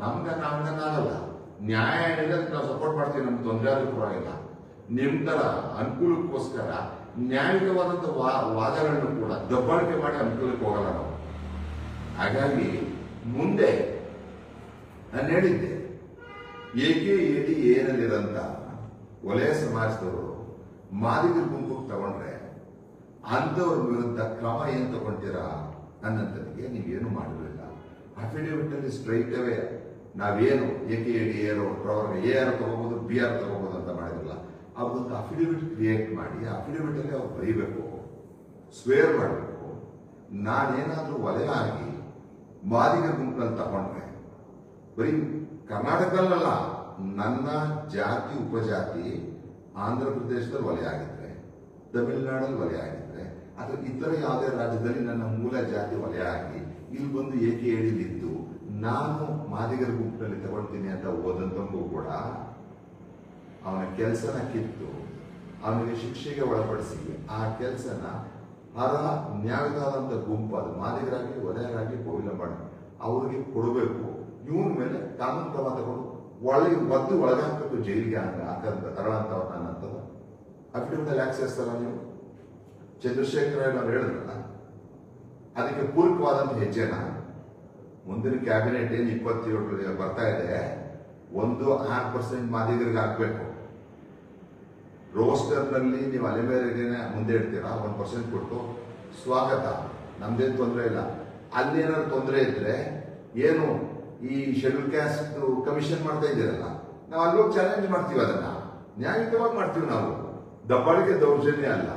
ನಮ್ಗನ್ನಾಗಲ್ಲ. ನ್ಯಾಯ ಹೇಳಿದ್ರೆ ನಾವು ಸಪೋರ್ಟ್ ಮಾಡ್ತೀವಿ, ನಮ್ಗೆ ತೊಂದರೆ ಆದ್ರೂ ಪರವಾಗಿಲ್ಲ. ನಿಮ್ ತರ ಅನುಕೂಲಕ್ಕೋಸ್ಕರ ನ್ಯಾಯಿಕವಾದಂತ ವಾದಗಳನ್ನು ಕೂಡ ದಬ್ಬಾಳಿಕೆ ಮಾಡಿ ಅನುಕೂಲಕ್ಕೆ ಹೋಗಲ್ಲ ನಾವು. ಹಾಗಾಗಿ ಮುಂದೆ ನಾನು ಹೇಳಿದ್ದೆ, AKAD ಏನಲ್ಲಿರಂತ ವಲಯ ಸಮಾಜದವರು ಮಾದಿಗರ ಗುಂಪಿಗೆ ತಗೊಂಡ್ರೆ ಅಂಥವ್ರ ವಿರುದ್ಧ ಕ್ರಮ ಏನ್ ತಗೊಂತೀರಾ ಅನ್ನೋದಕ್ಕೆ ನೀವೇನು ಮಾಡಲಿಲ್ಲ. ಅಫಿಡೇವಿಟ್ ಅಲ್ಲಿ ಸ್ಟ್ರೈಟ್ ಅವೇ ನಾವೇನು AKAD AR ತಗೋಬಹುದು, BR ತಗೋಬಹುದು ಅಂತ ಮಾಡಿದ್ರಲ್ಲ, ಅವ್ರದೊಂದು ಅಫಿಡೇವಿಟ್ ಕ್ರಿಯೇಟ್ ಮಾಡಿ ಅಫಿಡೇವಿಟ್ ಅಲ್ಲಿ ಅವ್ರು ಬರೀಬೇಕು, ಸ್ವೇರ್ ಮಾಡಬೇಕು. ನಾನೇನಾದ್ರೂ ವಲಯ ಆಗಿ ಮಾದಿಗರ ಗುಂಪಿನಲ್ಲಿ ತಗೊಂಡ್ರೆ ಬರೀ ಕರ್ನಾಟಕದಲ್ಲ, ನನ್ನ ಜಾತಿ ಉಪಜಾತಿ ಆಂಧ್ರ ಪ್ರದೇಶದಲ್ಲಿ ವಲಯ ಆಗಿದ್ರೆ, ತಮಿಳುನಾಡಲ್ಲಿ ವಲಯ ಆಗಿದ್ರೆ, ಅಥವಾ ಇತರ ಯಾವುದೇ ರಾಜ್ಯದಲ್ಲಿ ನನ್ನ ಮೂಲ ಜಾತಿ ವಲಯ ಆಗಿ ಇಲ್ಲಿ ಬಂದು AKAD ಇದ್ದು ನಾನು ಮಾದಿಗರ ಗುಂಪಿನಲ್ಲಿ ತಗೊಳ್ತೀನಿ ಅಂತ ಹೋದಂತಂಗೂ ಕೂಡ ಅವನ ಕೆಲಸನ ಕಿತ್ತು ಅವನಿಗೆ ಶಿಕ್ಷೆಗೆ ಒಳಪಡಿಸಿ ಆ ಕೆಲಸನ ನ್ಯಾಯದಾದಂತ ಗುಂಪು, ಅದು ಮಾದಿಗರಾಗಿ ವಲಯರಾಗಿ ಗೋವಿಲ ಮಾಡಿ ಅವ್ರಿಗೆ ಕೊಡಬೇಕು. ಇವನ ಮೇಲೆ ಕಾನೂನು ಕ್ರಮ ತಗೊಂಡು ಒಳಗಾಕಬೇಕು, ಜೈಲಿಗೆ ಹಾಕಂತ ತಗೊಳ್ಳಂತವ್ರು ನನ್ನಂತದ ಅಫಿಡೇವಿಟ್ ಅಲ್ಲಿ ಆಕ್ಸೆಸ್ ಅಲ್ಲ. ನೀವು ಚಂದ್ರಶೇಖರ ನಾವು ಹೇಳಿದ್ರಲ್ಲ, ಅದಕ್ಕೆ ಪೂರಕವಾದಂತ ಹೆಜ್ಜೆನ ಮುಂದಿನ ಕ್ಯಾಬಿನೆಟ್ ಏನು 27 ಬರ್ತಾ ಇದೆ, 6% ಮಾದಿಗರಿಗೆ ಹಾಕ್ಬೇಕು. ರೋಸ್ಟರ್ ನಲ್ಲಿ ನೀವು ಅಲೆಮೇರೆಗೆ ಮುಂದೆ ಇಡ್ತೀರಾ, 1% ಕೊಟ್ಟು ಸ್ವಾಗತ, ನಮ್ದೇನು ತೊಂದರೆ ಇಲ್ಲ. ಅಲ್ಲೇನಾದ್ರು ತೊಂದರೆ ಇದ್ರೆ ಏನು ಈ ಶೆಡ್ಯೂಲ್ ಕ್ಯಾಸ್ಟ್ ಕಮಿಷನ್ ಮಾಡ್ತಾ ಇದ್ದೀರಲ್ಲ, ನಾವು ಅಲ್ಲೋಗಿ ಚಾಲೆಂಜ್ ಮಾಡ್ತೀವಿ, ಅದನ್ನ ನ್ಯಾಯಯುತವಾಗಿ ಮಾಡ್ತೀವಿ. ನಾವು ದಬ್ಬಾಳಿಕೆ ದೌರ್ಜನ್ಯ ಅಲ್ಲ.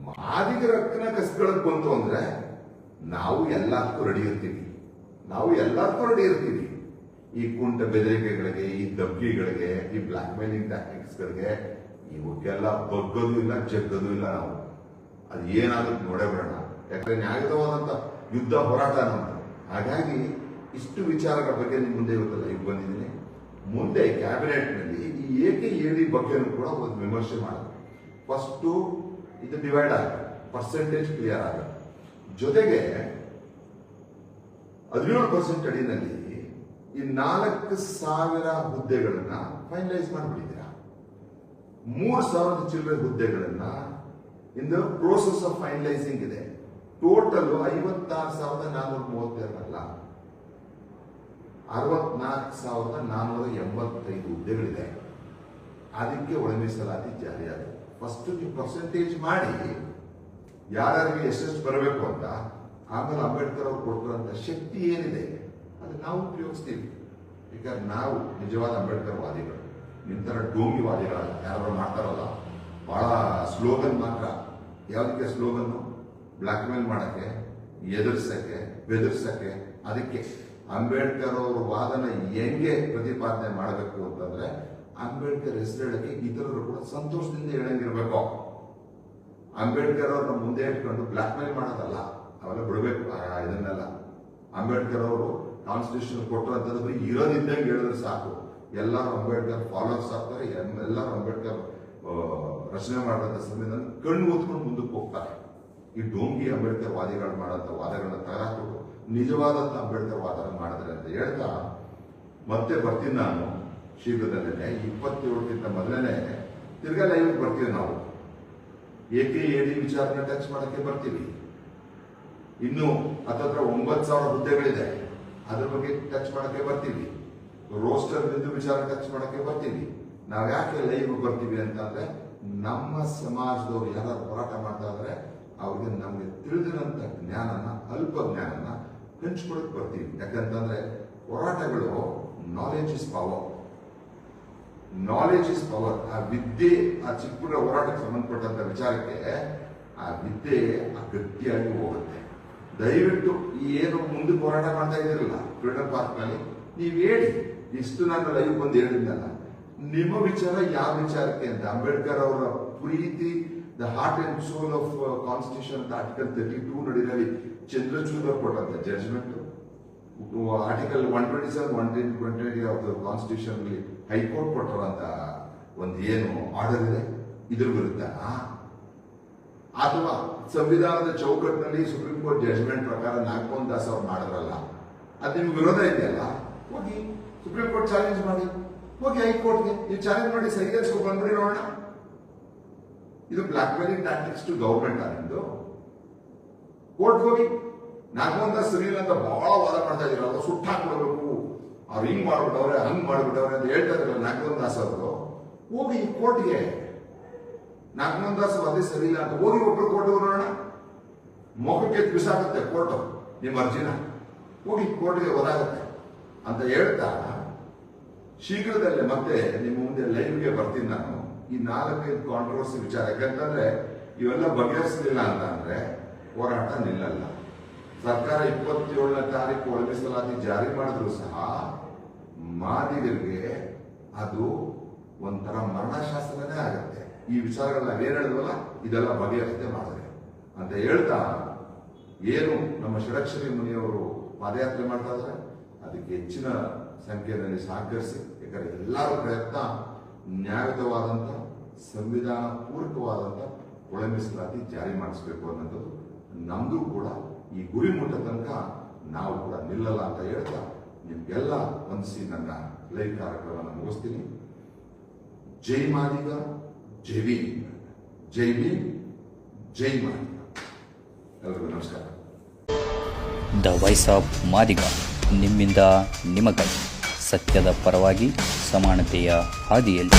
ಮಾದಿಗರ ಹಕ್ಕನ್ನ ಕಸ್ಕೊಳ್ಳೋಕೆ ಬಂತು ಅಂದ್ರೆ ನಾವು ಎಲ್ಲದಕ್ಕೂ ರೆಡಿ ಇರ್ತೀವಿ. ಈ ಕುಂಟ ಬೆದರಿಕೆಗಳಿಗೆ, ಈ ದಬ್ಬಿಗಳಿಗೆ, ಈ ಬ್ಲಾಕ್ ಮೇಲಿಂಗ್ ಟ್ಯಾಕ್ಟಿಕ್ಸ್ಗಳಿಗೆ ಇವಕ್ಕೆಲ್ಲ ಬಗ್ಗದು ಇಲ್ಲ, ಜಗ್ಗದು ಇಲ್ಲ. ನಾವು ಅದು ಏನಾದ್ರೂ ನೋಡೇ ಬಿಡೋಣ. ಯಾಕಂದ್ರೆ ನ್ಯಾಯಯುತವಾದಂತ ಯುದ್ಧ ಹೋರಾಟ ನಮ್ಮದು. ಹಾಗಾಗಿ ಇಷ್ಟು ವಿಚಾರಗಳ ಬಗ್ಗೆ ನಿಮ್ಮ ಮುಂದೆ ಇವತ್ತು ಲೈವ್ ಬಂದಿದ್ದೀನಿ. ಮುಂದೆ ಕ್ಯಾಬಿನೆಟ್ನಲ್ಲಿ ಈ AKAD ಬಗ್ಗೆನೂ ಕೂಡ ಒಂದು ವಿಮರ್ಶೆ ಮಾಡೋದು. ಫಸ್ಟು ಇದು ಡಿವೈಡ್ ಆಗುತ್ತೆ, ಪರ್ಸೆಂಟೇಜ್ ಕ್ಲಿಯರ್ ಆಗುತ್ತೆ. ಜೊತೆಗೆ 17% ಅಡಿನಲ್ಲಿ ಈ 4,000 ಹುದ್ದೆಗಳನ್ನ ಫೈನಲೈಸ್ ಮಾಡಿಬಿಟ್ಟಿದ್ದೀರಾ. 3,000 ಚಿಲ್ಲರೆ ಹುದ್ದೆಗಳನ್ನ in the process of finalising ಇದೆ. ಟೋಟಲ್ 56,432 ಅಲ್ಲ, 64,485 ಹುದ್ದೆಗಳಿದೆ. ಅದಕ್ಕೆ ಒಳ ಮೀಸಲಾತಿ ಜಾರಿಯಾಗಿದೆ. ಫಸ್ಟ್ ನೀವು ಪರ್ಸೆಂಟೇಜ್ ಮಾಡಿ ಯಾರ್ಯಾರಿಗೆ ಎಷ್ಟೆಷ್ಟು ಬರಬೇಕು ಅಂತ, ಆಮೇಲೆ ಅಂಬೇಡ್ಕರ್ ಅವರು ಕೊಟ್ಟಿರುವಂತ ಶಕ್ತಿ ಏನಿದೆ ಅದು ನಾವು ಉಪಯೋಗಿಸ್ತೀವಿ. ಯಾಕಂದ್ರೆ ನಾವು ನಿಜವಾದ ಅಂಬೇಡ್ಕರ್ ವಾದಿಗಳು, ನಿಮ್ಮ ತರ ಡೋಂಗಿ ವಾದಿಗಳು ಯಾರು ಮಾಡ್ತಾರಲ್ಲ, ಬಹಳ ಸ್ಲೋಗನ್ ಮಾತ್ರ. ಯಾವುದಕ್ಕೆ ಸ್ಲೋಗನ್ನು? ಬ್ಲಾಕ್ ಮೇಲ್ ಮಾಡಕ್ಕೆ, ಎದುರಿಸಕ್ಕೆ, ಬೆದರ್ಸಕ್ಕೆ. ಅದಕ್ಕೆ ಅಂಬೇಡ್ಕರ್ ಅವರ ವಾದನ ಹೆಂಗೆ ಪ್ರತಿಪಾದನೆ ಮಾಡಬೇಕು ಅಂತಂದ್ರೆ, ಅಂಬೇಡ್ಕರ್ ಹೆಸರು ಹೇಳಕ್ಕೆ ಇತರರು ಕೂಡ ಸಂತೋಷದಿಂದ ಹೇಳಂಗಿರ್ಬೇಕು. ಅಂಬೇಡ್ಕರ್ ಅವ್ರನ್ನ ಮುಂದೆ ಇಟ್ಕೊಂಡು ಬ್ಲಾಕ್ ಮೇಲ್ ಮಾಡೋದಲ್ಲ, ಅವೆಲ್ಲ ಬಿಡಬೇಕು ಇದನ್ನೆಲ್ಲ. ಅಂಬೇಡ್ಕರ್ ಅವರು ಕಾನ್ಸ್ಟಿಟ್ಯೂಷನ್ ಕೊಟ್ಟರಂತದ್ದು ಬರೀ ಇರೋದಿದ್ದಂಗೆ ಹೇಳಿದ್ರೆ ಸಾಕು, ಎಲ್ಲರೂ ಅಂಬೇಡ್ಕರ್ ಫಾಲೋವರ್ಸ್ ಆಗ್ತಾರೆ, ಎಲ್ಲರೂ ಅಂಬೇಡ್ಕರ್ ರಚನೆ ಮಾಡಿದಂಥ ಸಂವಿಧಾನ ಕಣ್ಣು ಓದ್ಕೊಂಡು ಮುಂದಕ್ಕೆ ಹೋಗ್ತಾರೆ. ಈ ಡೋಂಗಿ ಅಂಬೇಡ್ಕರ್ ವಾದಿಗಳು ಮಾಡೋಂಥ ವಾದಗಳನ್ನ ತಯಾರಾಕ್ಬಿಟ್ಟು ನಿಜವಾದಂಥ ಅಂಬೇಡ್ಕರ್ ವಾದ ಮಾಡಿದ್ರೆ ಅಂತ ಹೇಳ್ತಾ ಮತ್ತೆ ಬರ್ತೀನಿ ನಾನು ಶೀಘ್ರದಲ್ಲೇ. 27ಕ್ಕಿಂತ ಮೊದಲನೇ ತಿರ್ಗಾ ಲೈವ್ ಬರ್ತೀವಿ ನಾವು. AKAD ವಿಚಾರನ ಟಚ್ ಮಾಡಕ್ಕೆ ಬರ್ತೀವಿ. ಇನ್ನು ಹತ್ತತ್ರ 9,000 ಹುದ್ದೆಗಳಿದೆ, ಅದ್ರ ಬಗ್ಗೆ ಟಚ್ ಮಾಡಕ್ಕೆ ಬರ್ತೀವಿ. ರೋಸ್ಟರ್ ಬಿಂದು ವಿಚಾರ ಟಚ್ ಮಾಡಕ್ಕೆ ಬರ್ತೀವಿ. ನಾವ್ ಯಾಕೆ ಲೈವ್ ಬರ್ತೀವಿ ಅಂತಂದ್ರೆ, ನಮ್ಮ ಸಮಾಜದವ್ರು ಯಾರು ಹೋರಾಟ ಮಾಡ್ತಾ ಇದ್ರೆ ಅವ್ರಿಗೆ ನಮ್ಗೆ ತಿಳಿದಿರೋಂಥ ಜ್ಞಾನನ, ಅಲ್ಪ ಜ್ಞಾನನ ಹಂಚ್ಕೊಳಕ್ ಬರ್ತೀವಿ. ಯಾಕಂತಂದ್ರೆ ಹೋರಾಟಗಳು knowledge is power, knowledge is power. ಆ ವಿದ್ಯೆ, ಆ ಚಿಕ್ಕ ಪುಟ್ಟ ಹೋರಾಟಕ್ಕೆ ಸಂಬಂಧಪಟ್ಟಂತ ವಿಚಾರಕ್ಕೆ ಆ ವಿದ್ಯೆ ಗಟ್ಟಿಯಾಗಿ ಹೋಗುತ್ತೆ. ದಯವಿಟ್ಟು ಈ ಏನು ಮುಂದಕ್ಕೆ ಹೋರಾಟ ಮಾಡ್ತಾ ಇದ್ದೀರಲ್ಲ ಫ್ರೀಡಮ್ ಪಾರ್ಕ್ ನಲ್ಲಿ, ನೀವ್ ಹೇಳಿ. ಇಷ್ಟು ನಾನು ಲೈವ್ ಬಂದು ಹೇಳಿದ್ನಲ್ಲ, ನಿಮ್ಮ ವಿಚಾರ ಯಾವ ವಿಚಾರಕ್ಕೆ ಅಂತ. ಅಂಬೇಡ್ಕರ್ ಅವರ ಪ್ರೀತಿ, the heart and soul of constitution ಅಂತ ಆರ್ಟಿಕಲ್ 32 ನಡಿನಲ್ಲಿ ಚಂದ್ರಚೂಡ್ ಅವರು ಕೊಟ್ಟಂತ judgment, article 127, 120 of the constitution high court ಕೊಟ್ಟಿರುವಂತ ಒಂದು ಏನು ಆರ್ಡರ್ ಇದೆ, ಇದ್ರ ವಿರುದ್ಧ, ಅಥವಾ ಸಂವಿಧಾನದ ಚೌಕಟ್ಟಿನಲ್ಲಿ ಸುಪ್ರೀಂ ಕೋರ್ಟ್ ಜಡ್ಜ್ಮೆಂಟ್ ಪ್ರಕಾರ ನಾಗಮೋಹನ್ ದಾಸ್ ಅವ್ರು ಮಾಡಿದ್ರಲ್ಲ, ಅದು ನಿಮ್ಗೆ ವಿರೋಧ ಇದೆಯಲ್ಲ, ಹೋಗಿ ಸುಪ್ರೀಂ ಕೋರ್ಟ್ ಚಾಲೆಂಜ್ ಮಾಡಿ, ಹೋಗಿ ಹೈಕೋರ್ಟ್ಗೆ ನೀವು ಚಾಲೆಂಜ್ ಮಾಡಿ, ಸರಿಯಾಗಿ ಬಂದ್ಬಿಡಿ ನೋಡೋಣ. ಇದು blackmailing tactics to government ನಿಮ್ದು. ಕೋರ್ಟ್ ಹೋಗಿ ನಾಗಮೋಹನ್ ದಾಸ್ ಸರಿ ಇಲ್ಲ ಅಂತ ಬಹಳ ವಾದ ಮಾಡ್ತಾ ಇದ್ದೀರಲ್ಲ, ಸುಟ್ಟು ಹಾಕ್ಬಿಡ್ಬೇಕು, ಅವ್ರು ಹಿಂಗ್ ಮಾಡ್ಬಿಟ್ಟವ್ರೆ, ಹಂಗ್ ಮಾಡ್ಬಿಟ್ಟವ್ರೆ ಅಂತ ಹೇಳ್ತಾ ಇದ್ರಲ್ಲ ನಾಗಮೋಹನ್ ದಾಸ್ ಅವರು. ಹೋಗಿ ಕೋರ್ಟ್ಗೆ, ನಾಗಮೋಹನ್ ದಾಸ್ ಅದೇ ಸರಿ ಇಲ್ಲ ಅಂತ ಹೋಗಿ ಒಬ್ರು ಕೋರ್ಟ್ ನೋಡೋಣ. ಮೊಗಕ್ಕೆ ಬಿಸಾಗುತ್ತೆ ಕೋರ್ಟ್ ನಿಮ್ಮ ಅರ್ಜಿನ, ಹೋಗಿ ಕೋರ್ಟ್ಗೆ ಓದಾಗುತ್ತೆ ಅಂತ ಹೇಳ್ತಾ ಶೀಘ್ರದಲ್ಲೇ ಮತ್ತೆ ನಿಮ್ಮ ಮುಂದೆ ಲೈವ್ಗೆ ಬರ್ತೀನಿ ನಾನು. ಈ 4-5 ಕಾಂಟ್ರವರ್ಸಿ ವಿಚಾರ, ಯಾಕಂತಂದ್ರೆ ಇವೆಲ್ಲ ಬಗೆಹರಿಸಲಿಲ್ಲ ಅಂತ ಅಂದ್ರೆ ಹೋರಾಟ ನಿಲ್ಲಲ್ಲ. ಸರ್ಕಾರ 27ನೇ ತಾರೀಕು ಒಳ ಮೀಸಲಾತಿ ಜಾರಿ ಮಾಡಿದ್ರು ಸಹ ಮಾದಿಗರಿಗೆ ಅದು ಒಂಥರ ಮರಣಶಾಸನನೇ ಆಗುತ್ತೆ. ಈ ವಿಚಾರಗಳನ್ನ ನಾವೇನ್ ಹೇಳಿದ್ವಲ್ಲ, ಇದೆಲ್ಲ ಬಗೆಹರಿಸದೆ ಮಾಡಿದ್ರೆ ಅಂತ ಹೇಳ್ತಾ, ಏನು ನಮ್ಮ ಷಡಕ್ಷರಿ ಮುನಿಯವರು ಪಾದಯಾತ್ರೆ ಮಾಡ್ತಾ ಇದ್ದಾರೆ, ಅದಕ್ಕೆ ಹೆಚ್ಚಿನ ಸಂಖ್ಯೆಯಲ್ಲಿ ಸಹಕರಿಸಿ. ಯಾಕಂದ್ರೆ ಎಲ್ಲರ ಪ್ರಯತ್ನ ನ್ಯಾಯಯುತವಾದಂತ, ಸಂವಿಧಾನ ಪೂರಕವಾದಂತ ಒಳ ಮೀಸಲಾತಿ ಜಾರಿ ಮಾಡಿಸಬೇಕು ಅನ್ನೋದು ನಮ್ದು ಕೂಡ. ಈ ಗುರಿ ಮುಟ್ಟ ತನಕ ನಾವು ಕೂಡ ನಿಲ್ಲಲ್ಲ ಅಂತ ಹೇಳ್ತಾ ನಿಮ್ಗೆಲ್ಲ ಹೊಂದಿಸಿ ನನ್ನ ಲೈವ್ ಕಾರ್ಯಕ್ರಮವನ್ನು ಮುಗಿಸ್ತೀನಿ. ಜೈ ಮಾದಿಗ, ಜೈ ಭೀಮ್, ಜೈ ಭೀಮ್, ಜೈ ಮಾದಿಗ. ಎಲ್ಲರಿಗೂ ನಮಸ್ಕಾರ. ದ ವಾಯ್ಸ್ ಆಫ್ ಮಾದಿಗ, ನಿಮ್ಮಿಂದ ನಿಮಗಾಗಿ, ಸತ್ಯದ ಪರವಾಗಿ, ಸಮಾನತೆಯ ಹಾದಿಯಲ್ಲಿ.